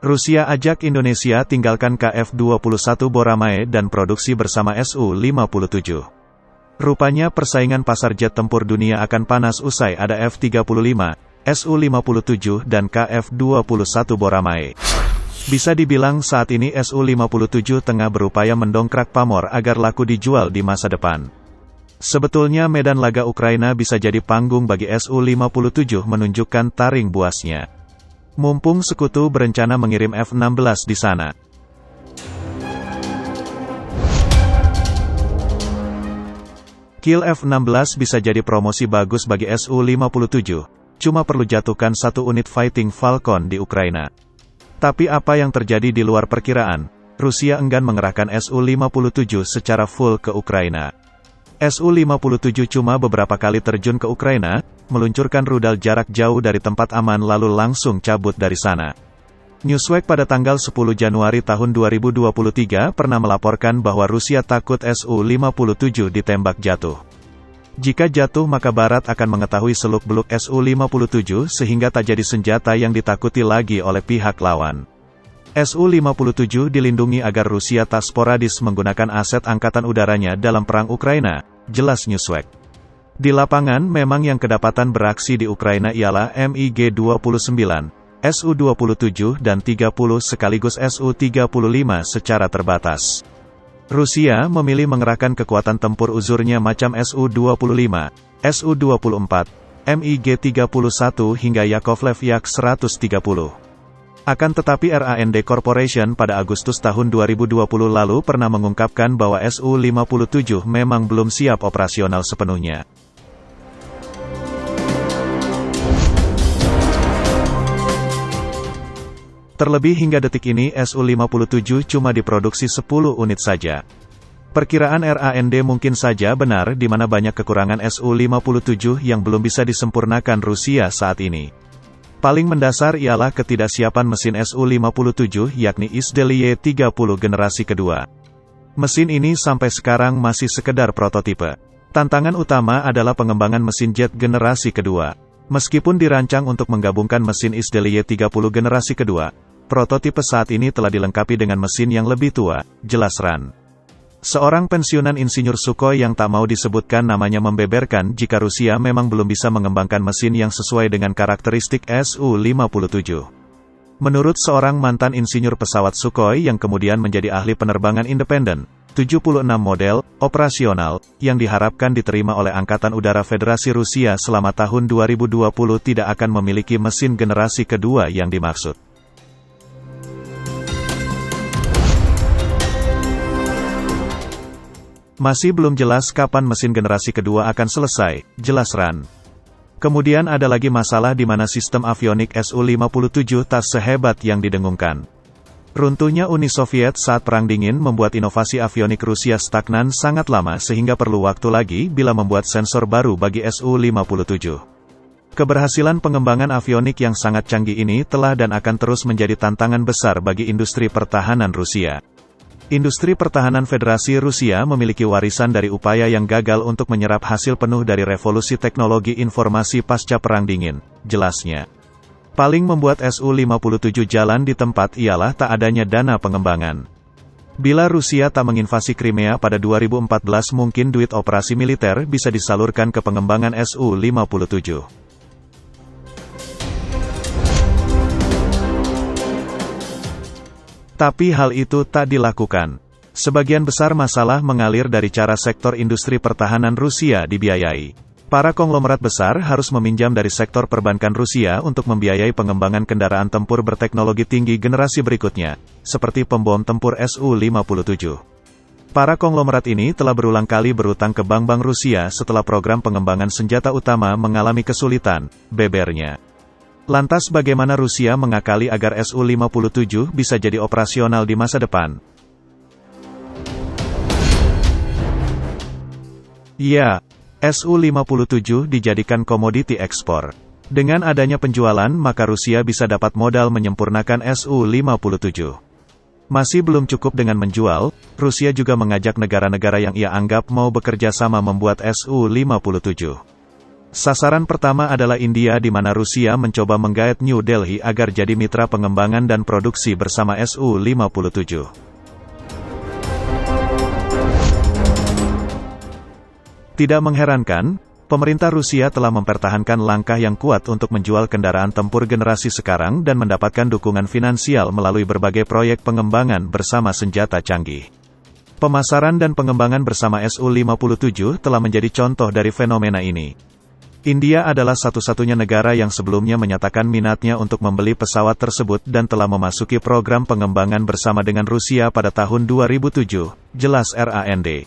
Rusia ajak Indonesia tinggalkan Kf-21 Boramae dan produksi bersama Su-57. Rupanya persaingan pasar jet tempur dunia akan panas usai ada F-35, Su-57 dan Kf-21 Boramae. Bisa dibilang saat ini Su-57 tengah berupaya mendongkrak pamor agar laku dijual di masa depan. Sebetulnya medan laga Ukraina bisa jadi panggung bagi Su-57 menunjukkan taring buasnya. Mumpung sekutu berencana mengirim F-16 di sana. Kill F-16 bisa jadi promosi bagus bagi Su-57, cuma perlu jatuhkan satu unit Fighting Falcon di Ukraina. Tapi apa yang terjadi di luar perkiraan, Rusia enggan mengerahkan Su-57 secara full ke Ukraina. Su-57 cuma beberapa kali terjun ke Ukraina, meluncurkan rudal jarak jauh dari tempat aman lalu langsung cabut dari sana. Newsweek pada tanggal 10 Januari tahun 2023 pernah melaporkan bahwa Rusia takut Su-57 ditembak jatuh. Jika jatuh maka Barat akan mengetahui seluk-beluk Su-57 sehingga tak jadi senjata yang ditakuti lagi oleh pihak lawan. Su-57 dilindungi agar Rusia tak sporadis menggunakan aset angkatan udaranya dalam perang Ukraina, jelas Newsweek. Di lapangan memang yang kedapatan beraksi di Ukraina ialah MiG-29, Su-27 dan 30 sekaligus Su-35 secara terbatas. Rusia memilih mengerahkan kekuatan tempur uzurnya macam Su-25, Su-24, MiG-31 hingga Yakovlev Yak-130. Akan tetapi RAND Corporation pada Agustus tahun 2020 lalu pernah mengungkapkan bahwa Su-57 memang belum siap operasional sepenuhnya. Terlebih hingga detik ini Su-57 cuma diproduksi 10 unit saja. Perkiraan RAND mungkin saja benar di mana banyak kekurangan Su-57 yang belum bisa disempurnakan Rusia saat ini. Paling mendasar ialah ketidaksiapan mesin Su-57 yakni Izdelie 30 generasi kedua. Mesin ini sampai sekarang masih sekedar prototipe. Tantangan utama adalah pengembangan mesin jet generasi kedua. Meskipun dirancang untuk menggabungkan mesin Izdelie 30 generasi kedua, prototipe saat ini telah dilengkapi dengan mesin yang lebih tua, jelas RAN. Seorang pensiunan insinyur Sukhoi yang tak mau disebutkan namanya membeberkan jika Rusia memang belum bisa mengembangkan mesin yang sesuai dengan karakteristik Su-57. Menurut seorang mantan insinyur pesawat Sukhoi yang kemudian menjadi ahli penerbangan independen, 76 model operasional yang diharapkan diterima oleh Angkatan Udara Federasi Rusia selama tahun 2020 tidak akan memiliki mesin generasi kedua yang dimaksud. Masih belum jelas kapan mesin generasi kedua akan selesai, jelas RAN. Kemudian ada lagi masalah di mana sistem avionik Su-57 tak sehebat yang didengungkan. Runtuhnya Uni Soviet saat Perang Dingin membuat inovasi avionik Rusia stagnan sangat lama sehingga perlu waktu lagi bila membuat sensor baru bagi Su-57. Keberhasilan pengembangan avionik yang sangat canggih ini telah dan akan terus menjadi tantangan besar bagi industri pertahanan Rusia. Industri pertahanan Federasi Rusia memiliki warisan dari upaya yang gagal untuk menyerap hasil penuh dari revolusi teknologi informasi pasca Perang Dingin, jelasnya. Paling membuat Su-57 jalan di tempat ialah tak adanya dana pengembangan. Bila Rusia tak menginvasi Crimea pada 2014 mungkin duit operasi militer bisa disalurkan ke pengembangan Su-57. Tapi hal itu tak dilakukan. Sebagian besar masalah mengalir dari cara sektor industri pertahanan Rusia dibiayai. Para konglomerat besar harus meminjam dari sektor perbankan Rusia untuk membiayai pengembangan kendaraan tempur berteknologi tinggi generasi berikutnya, seperti pembom tempur Su-57. Para konglomerat ini telah berulang kali berutang ke bank-bank Rusia setelah program pengembangan senjata utama mengalami kesulitan, bebernya. Lantas bagaimana Rusia mengakali agar Su-57 bisa jadi operasional di masa depan? Ya, Su-57 dijadikan komoditi ekspor. Dengan adanya penjualan maka Rusia bisa dapat modal menyempurnakan Su-57. Masih belum cukup dengan menjual, Rusia juga mengajak negara-negara yang ia anggap mau bekerja sama membuat Su-57. Sasaran pertama adalah India di mana Rusia mencoba menggait New Delhi agar jadi mitra pengembangan dan produksi bersama Su-57. Tidak mengherankan, pemerintah Rusia telah mempertahankan langkah yang kuat untuk menjual kendaraan tempur generasi sekarang dan mendapatkan dukungan finansial melalui berbagai proyek pengembangan bersama senjata canggih. Pemasaran dan pengembangan bersama Su-57 telah menjadi contoh dari fenomena ini. India adalah satu-satunya negara yang sebelumnya menyatakan minatnya untuk membeli pesawat tersebut dan telah memasuki program pengembangan bersama dengan Rusia pada tahun 2007, jelas RAND.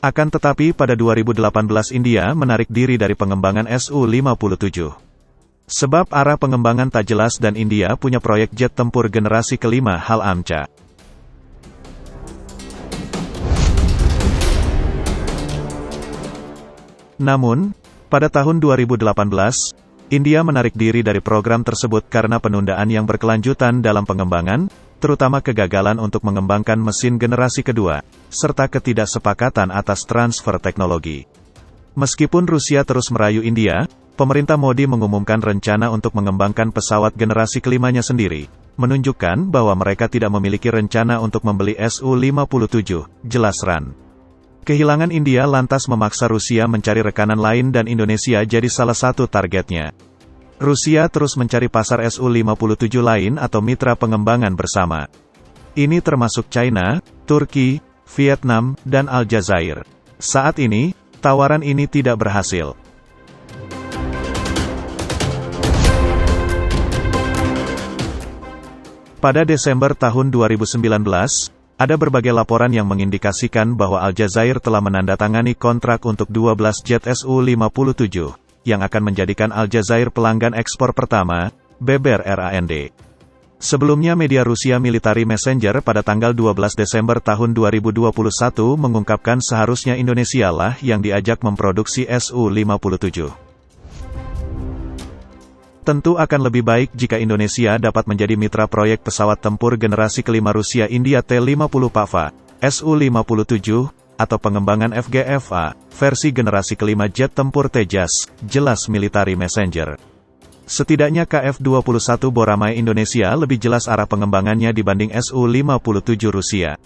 Akan tetapi pada 2018 India menarik diri dari pengembangan Su-57. Sebab arah pengembangan tak jelas dan India punya proyek jet tempur generasi kelima HAL AMCA. Namun, pada tahun 2018, India menarik diri dari program tersebut karena penundaan yang berkelanjutan dalam pengembangan, terutama kegagalan untuk mengembangkan mesin generasi kedua, serta ketidaksepakatan atas transfer teknologi. Meskipun Rusia terus merayu India, pemerintah Modi mengumumkan rencana untuk mengembangkan pesawat generasi kelimanya sendiri, menunjukkan bahwa mereka tidak memiliki rencana untuk membeli Su-57, jelas RAN. Kehilangan India lantas memaksa Rusia mencari rekanan lain dan Indonesia jadi salah satu targetnya. Rusia terus mencari pasar Su-57 lain atau mitra pengembangan bersama. Ini termasuk China, Turki, Vietnam, dan Aljazair. Saat ini, tawaran ini tidak berhasil. Pada Desember tahun 2019, ada berbagai laporan yang mengindikasikan bahwa Aljazair telah menandatangani kontrak untuk 12 jet Su-57, yang akan menjadikan Aljazair pelanggan ekspor pertama, beber RAND. Sebelumnya media Rusia Military Messenger pada tanggal 12 Desember tahun 2021 mengungkapkan seharusnya Indonesia lah yang diajak memproduksi Su-57. Tentu akan lebih baik jika Indonesia dapat menjadi mitra proyek pesawat tempur generasi kelima Rusia India T-50 PAVA, Su-57, atau pengembangan FGFA, versi generasi kelima jet tempur Tejas, jelas Military Messenger. Setidaknya KF-21 Boramai Indonesia lebih jelas arah pengembangannya dibanding Su-57 Rusia.